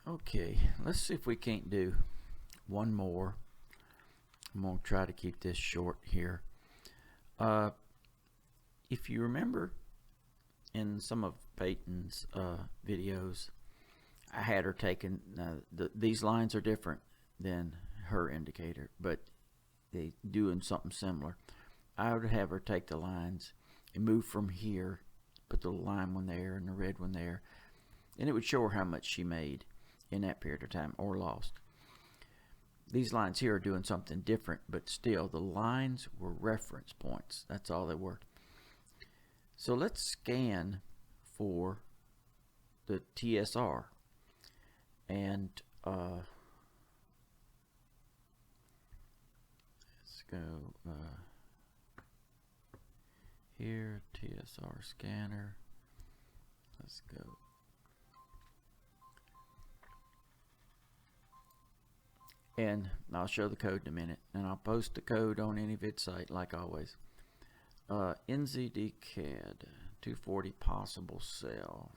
Okay, let's see if we can't do one more. I'm going to try to keep this short here. If you remember in some of Peyton's videos, I had her taken, these lines are different than her indicator, but they doing something similar. I would have her take the lines and move from here, put the lime one there and the red one there, and it would show her how much she made in that period of time or lost. These lines here are doing something different, but still the lines were reference points. That's all they were. So let's scan for the TSR, and let's go here, TSR scanner. Let's go. And I'll show the code in a minute, and I'll post the code on enivid site like always. NZD-CAD 240 possible sell.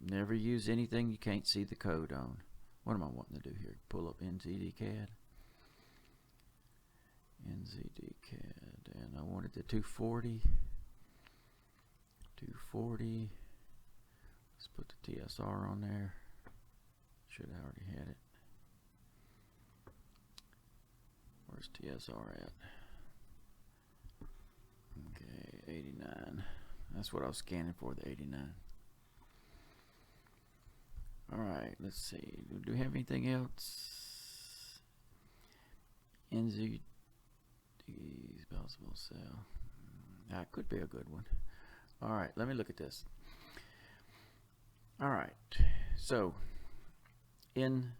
Never use anything you can't see the code on. What am I wanting to do here? Pull up NZD-CAD. NZD-CAD, and I wanted the 240. 240. Let's put the TSR on there. Should have already had it. Where's TSR at? Okay, 89. That's what I was scanning for, the 89. Alright, let's see. Do we have anything else? NZD's possible sell. That could be a good one. Alright, let me look at this. Alright, so in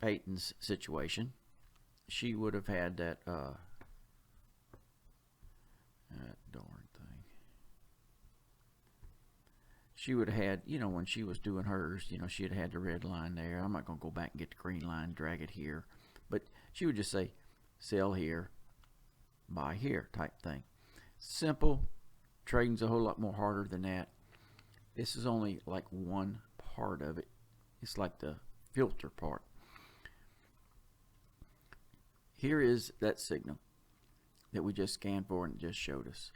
Peyton's situation, she would have had that darn thing. She would have had, you know, when she was doing hers, you know, she had had the red line there. I'm not going to go back and get the green line, drag it here. But she would just say, sell here, buy here type thing. Simple. Trading's a whole lot more harder than that. This is only like one part of it. It's like the filter part. Here is that signal that we just scanned for and it just showed us.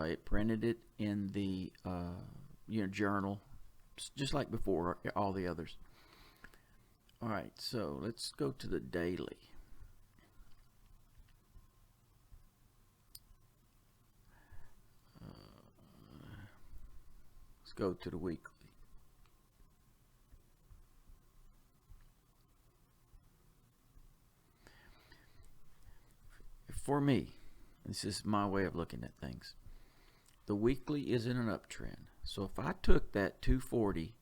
It printed it in the journal, just like before all the others. All right, so let's go to the daily. Let's go to the weekly. For me, this is my way of looking at things. The weekly is in an uptrend. So if I took that 240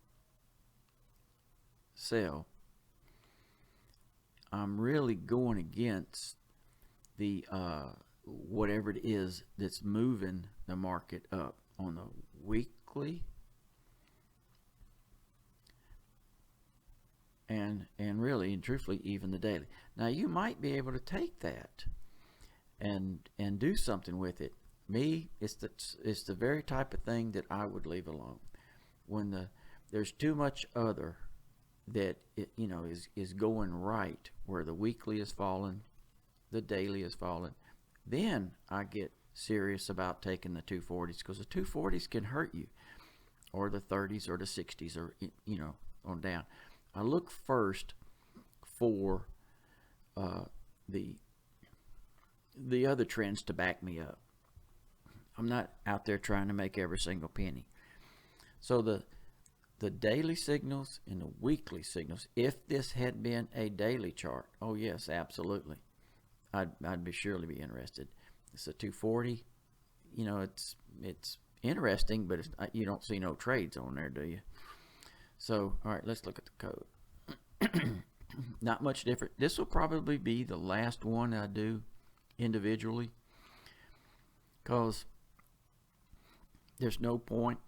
sell, I'm really going against the whatever it is that's moving the market up on the weekly and really and truthfully even the daily. Now you might be able to take that and do something with it. Me, it's the very type of thing that I would leave alone. When there's too much other that is going right, where the weekly is falling, the daily is falling, then I get serious about taking the 240s, because the 240s can hurt you, or the 30s or the 60s, or on down. I look first for the other trends to back me up. I'm not out there trying to make every single penny. So the daily signals and the weekly signals, if this had been a daily chart, oh yes, absolutely, I'd be surely be interested. It's a 240. It's interesting, but you don't see no trades on there, do you? So all right, let's look at the code. Not much different. This will probably be the last one I do individually, because there's no point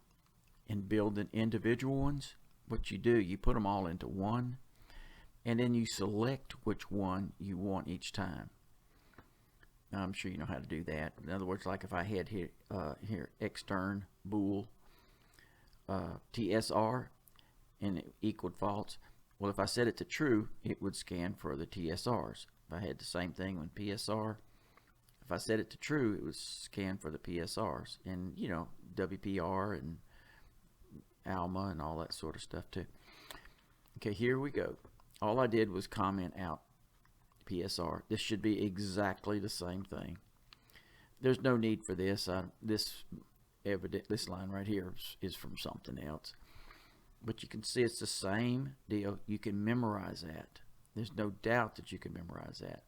in building individual ones. What you do, you put them all into one, and then you select which one you want each time. Now, I'm sure you know how to do that. In other words, like if I had here extern bool TSR, and it equaled false. Well, if I set it to true, it would scan for the TSRs. If I had the same thing when PSR, if I set it to true, it would scan for the PSRs, and you know, WPR and ALMA and all that sort of stuff too. Okay, here we go. All I did was comment out PSR. This should be exactly the same thing. There's no need for this. This line right here is from something else. But you can see it's the same deal. You can memorize that. There's no doubt that you can memorize that.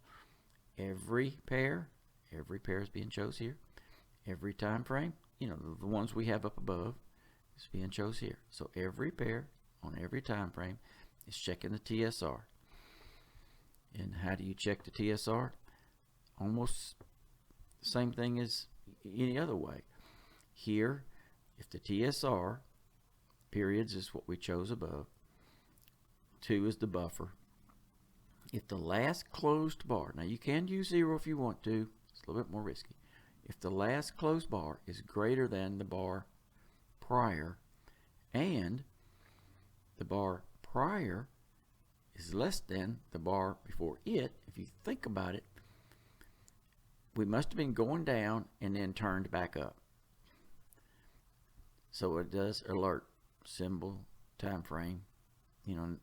Every pair is being chose here. Every time frame, you know, the ones we have up above is being chose here. So every pair on every time frame is checking the TSR. And how do you check the TSR? Almost the same thing as any other way. Here, if the TSR periods is what we chose above, 2 is the buffer. If the last closed bar, now you can use 0 if you want to, it's a little bit more risky. If the last closed bar is greater than the bar prior, and the bar prior is less than the bar before it, if you think about it, we must have been going down and then turned back up. So it does alert symbol, time frame. You know,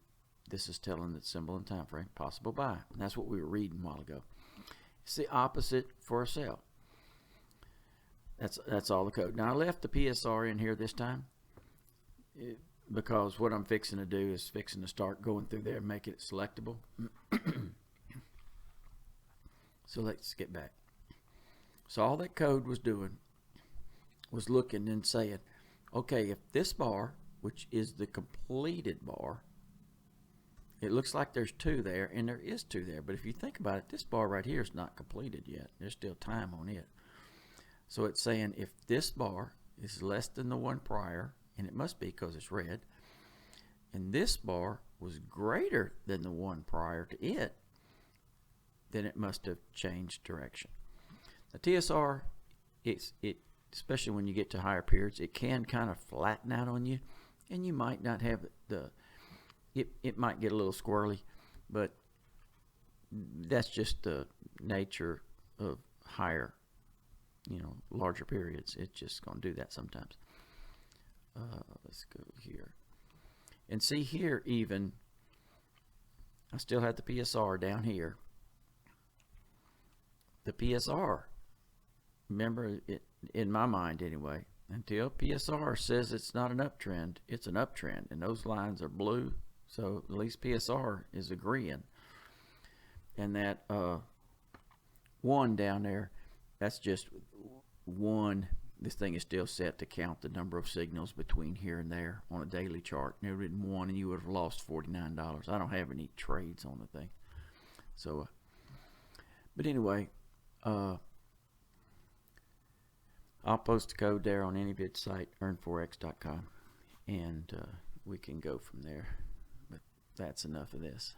this is telling that symbol and time frame, possible buy. And that's what we were reading a while ago. It's the opposite for a sell. That's all the code. Now I left the PSR in here this time because what I'm fixing to do is fixing to start going through there and make it selectable. So let's get back. So all that code was doing was looking and saying, okay, if this bar, which is the completed bar, it looks like there's 2 there, and there is 2 there, but if you think about it, this bar right here is not completed yet. There's still time on it. So it's saying if this bar is less than the one prior, and it must be because it's red, and this bar was greater than the one prior to it, then it must have changed direction. The TSR, especially when you get to higher periods, it can kind of flatten out on you, and you might not have it might get a little squirrely, but that's just the nature of higher, you know, larger periods. It's just going to do that sometimes. Let's go here and see here. Even I still have the PSR down here. The PSR, remember it, in my mind anyway, until PSR says it's not an uptrend, it's an uptrend, and those lines are blue, so at least PSR is agreeing. And that 1 down there, that's just 1. This thing is still set to count the number of signals between here and there on a daily chart. Never written 1 and you would have lost $49. I don't have any trades on the thing. So, but anyway, I'll post the code there on enivid site, earn4x.com, and we can go from there. But that's enough of this.